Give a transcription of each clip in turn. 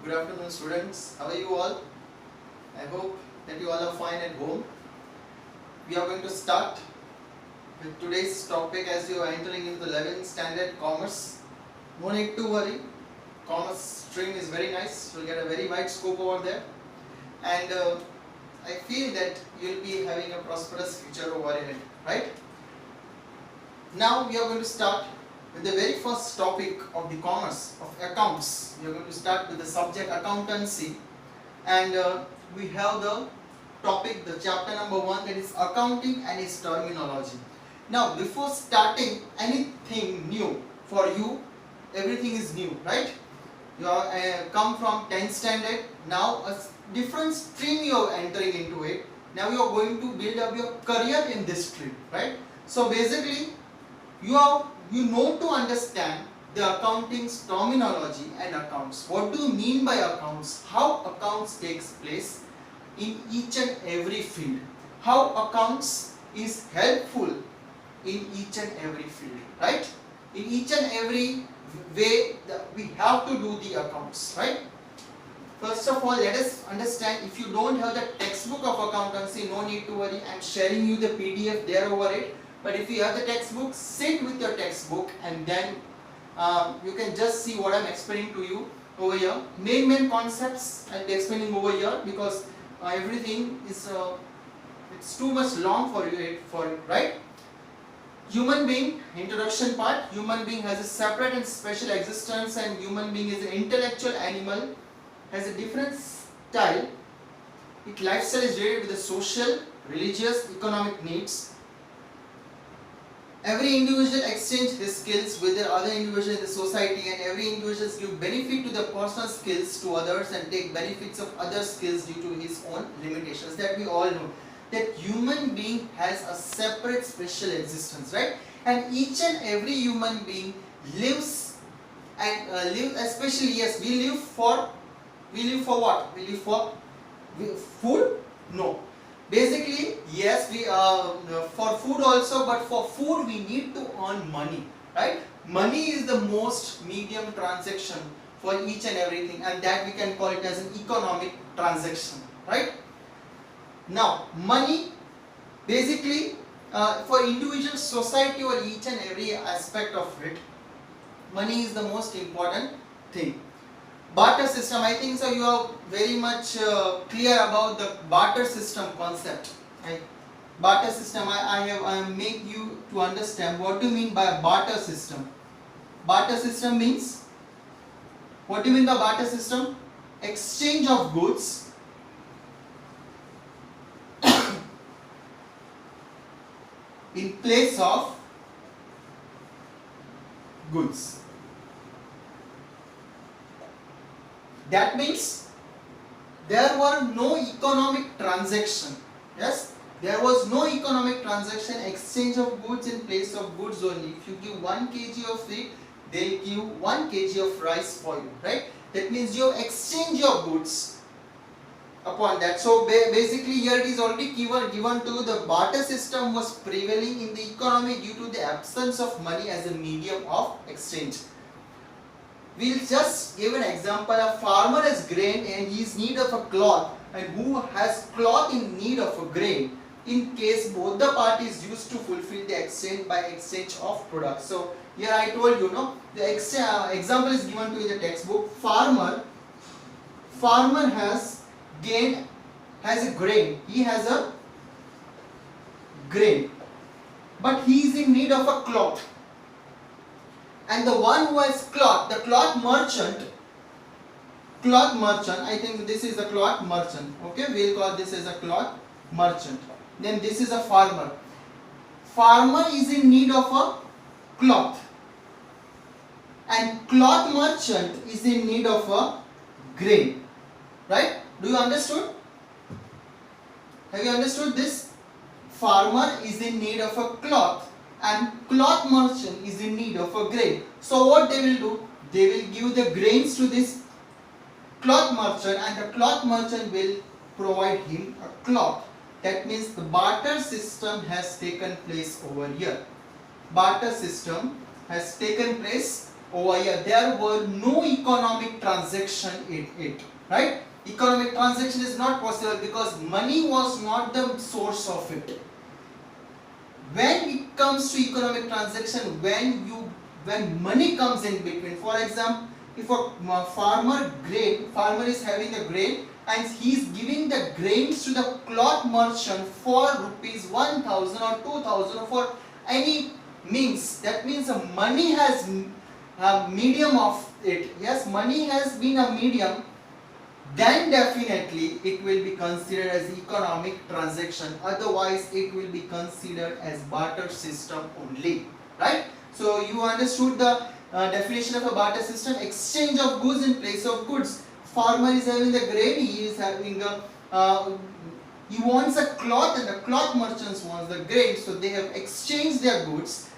Good afternoon, students. How are you all? I hope that you all are fine at home. We are going to start with today's topic as you are entering into the 11th standard commerce. No need to worry. Commerce stream is very nice. You'll get a very wide scope over there. And I feel that you'll be having a prosperous future over ahead, right? Now we are going to start with the very first topic of the commerce of accounts. We are going to start with the subject accountancy, and we have the topic, the chapter number 1, that is accounting and its terminology. Now before starting anything new for you, everything is new, right? You are come from 10th standard, now a different stream you are entering into it. Now you are going to build up your career in this stream, right? So basically you know to understand the accounting's terminology and accounts. What do you mean by accounts? How accounts takes place in each and every field. How accounts is helpful in each and every field, right? In each and every way we have to do the accounts, right? First of all, let us understand, if you don't have the textbook of accountancy, no need to worry. I am sharing you the PDF there over it. But if you have the textbook, sit with your textbook and then you can just see what I am explaining to you over here. Main concepts I will be explaining over here, because everything is it's too much long for you, right? Human being, introduction part. Human being has a separate and special existence, and human being is an intellectual animal, has a different style. Its lifestyle is related with the social, religious, economic needs. Every individual exchange his skills with the other individuals in the society, and every individual give benefit to the personal skills to others and take benefits of other skills due to his own limitations. That we all know, that human being has a separate special existence, right? And each and every human being lives and especially, yes, we live for what? We live for food? No. Basically, yes, we for food also, but for food we need to earn money, right? Money is the most medium transaction for each and everything, and that we can call it as an economic transaction, right? Now, money basically for individual, society, or each and every aspect of it, money is the most important thing. Barter system, I think so you are very much clear about the barter system concept, right? Barter system, I make you to understand what do you mean by barter system. Barter system means, what do you mean by barter system? Exchange of goods in place of goods. That means there were no economic transaction. Yes, there was no economic transaction, exchange of goods in place of goods only. If you give 1 kg of wheat, they give 1 kg of rice for you, right? That means you exchange your goods upon that. So basically here it is already given to the barter system was prevailing in the economy due to the absence of money as a medium of exchange. We will just give an example. A farmer has grain and he is in need of a cloth, and who has cloth in need of a grain. In case both the parties used to fulfill the exchange by exchange of products. So here I told you, no, the example is given to you in the textbook. Farmer has a grain. He has a grain, but he is in need of a cloth. And the one who has cloth, the cloth merchant, I think this is a cloth merchant, okay, we'll call this as a cloth merchant. Then this is a farmer. Farmer is in need of a cloth, and cloth merchant is in need of a grain, right? Do you understood? Have you understood this? Farmer is in need of a cloth, and cloth merchant is in need of a grain. So what they will do? They will give the grains to this cloth merchant, and the cloth merchant will provide him a cloth. That means the barter system has taken place over here. Barter system has taken place over here there were no economic transaction in it, right? Economic transaction is not possible because money was not the source of it. When it comes to economic transaction, when money comes in between, for example, if a farmer is having a grain and he is giving the grains to the cloth merchant for rupees 1000 or 2000 or for any means, that means the money has a medium of it. Yes, money has been a medium, then definitely it will be considered as economic transaction. Otherwise it will be considered as barter system only, right? So you understood the definition of a barter system: exchange of goods in place of goods. Farmer is having the grain, he is having a he wants a cloth and the cloth merchants wants the grain, so they have exchanged their goods.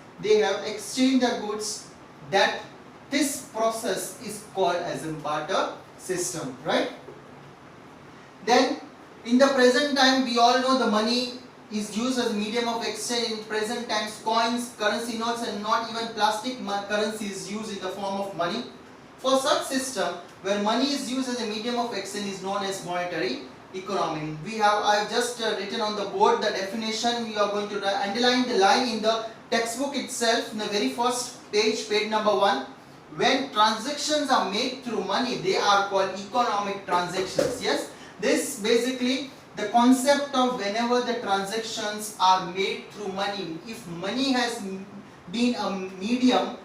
That this process is called as a barter system, right? Then in the present time, we all know the money is used as a medium of exchange. In present times, coins, currency notes and not even plastic currency is used in the form of money. For such system where money is used as a medium of exchange is known as monetary economy. I have just written on the board the definition. We are going to underline the line in the textbook itself in the very first page, page number 1. When transactions are made through money, they are called economic transactions. Yes, this basically the concept of whenever the transactions are made through money, if money has been a medium,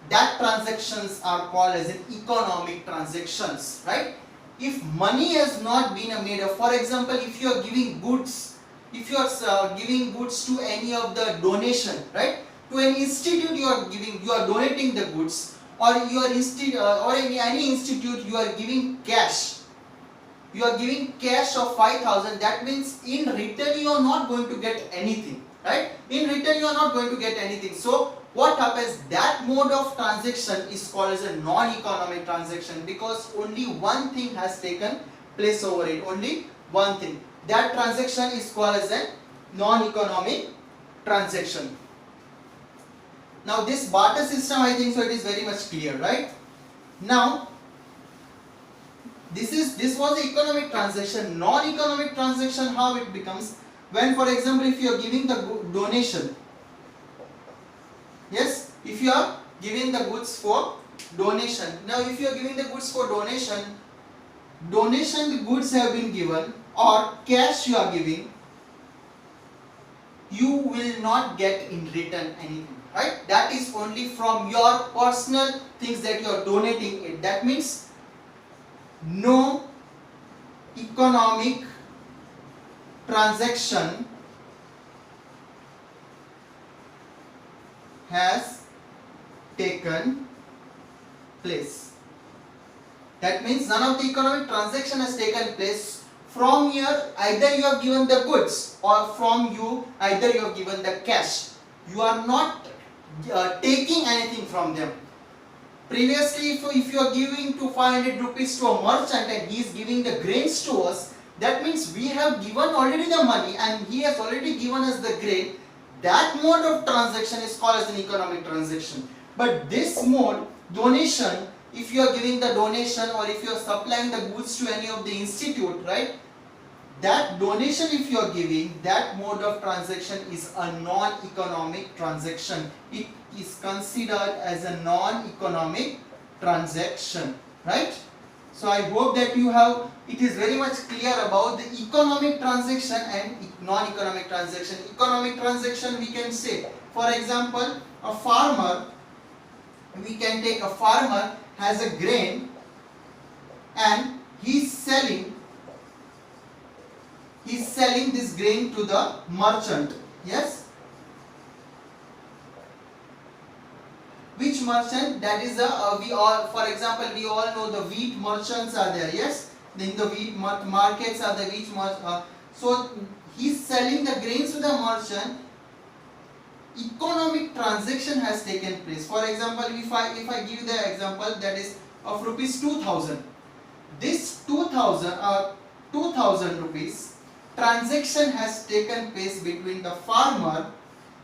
that transactions are called as an economic transactions, right? If money has not been a medium, for example, if you are giving goods, giving goods to any of the donation, right? To an institute you are donating the goods, or any institute you are giving cash. You are giving cash of 5,000. That means in return you are not going to get anything, right? In return you are not going to get anything. So what happens? That mode of transaction is called as a non-economic transaction because only one thing has taken place over it. Only one thing. That transaction is called as a non-economic transaction. Now this barter system, I think so it is very much clear, right? Now this was the economic transaction. Non-economic transaction, how it becomes? When, for example, if you are giving the donation, yes, if you are giving the goods for donation. Now if you are giving the goods for donation, the goods have been given or cash you are giving, you will not get in return anything, right? That is only from your personal things that you are donating it. That means no economic transaction has taken place. That means none of the economic transaction has taken place. From here, either you have given the goods or from you, either you have given the cash. You are not taking anything from them. Previously, if you are giving 500 rupees to a merchant and he is giving the grains to us, that means we have given already the money and he has already given us the grain. That mode of transaction is called as an economic transaction. But this mode, donation, if you are giving the donation or if you are supplying the goods to any of the institute, right? That donation if you are giving, that mode of transaction is a non-economic transaction. It is considered as a non-economic transaction, right? So I hope that it is very much clear about the economic transaction and non-economic transaction. Economic transaction, we can say, for example, a farmer, we can take a farmer has a grain and he is selling this grain to the merchant. Yes, which merchant? That is for example, we all know the wheat merchants are there. Yes, in the wheat markets are the wheat so he's selling the grains to the merchant. Economic transaction has taken place. For example, if I give the example that is of rupees 2000, this 2000 rupees transaction has taken place between the farmer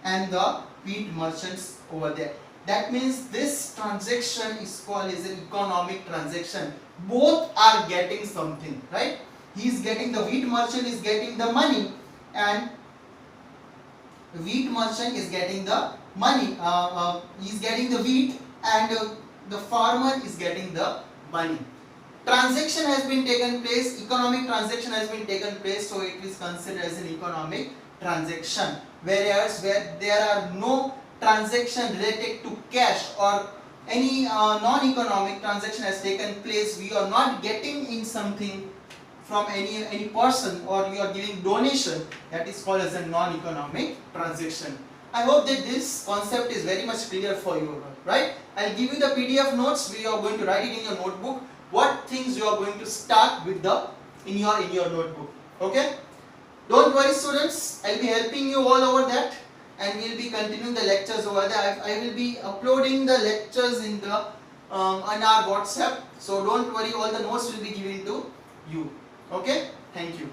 and the wheat merchants over there. That means this transaction is called as an economic transaction. Both are getting something, right? He is getting, the wheat merchant is getting the money, and wheat merchant is getting the money. He is getting the wheat, and the farmer is getting the money. Transaction has been taken place, economic transaction has been taken place, so it is considered as an economic transaction. Whereas where there are no transaction related to cash or any non-economic transaction has taken place, we are not getting in something from any person, or you are giving donation, that is called as a non-economic transaction. I hope that this concept is very much clear for you, right? I'll give you the PDF notes. We are going to write it in your notebook. What things you are going to start with in your notebook. Okay? Don't worry, students. I'll be helping you all over that, and we'll be continuing the lectures over there. I will be uploading the lectures in the on our WhatsApp. So don't worry, all the notes will be given to you. Okay? Thank you.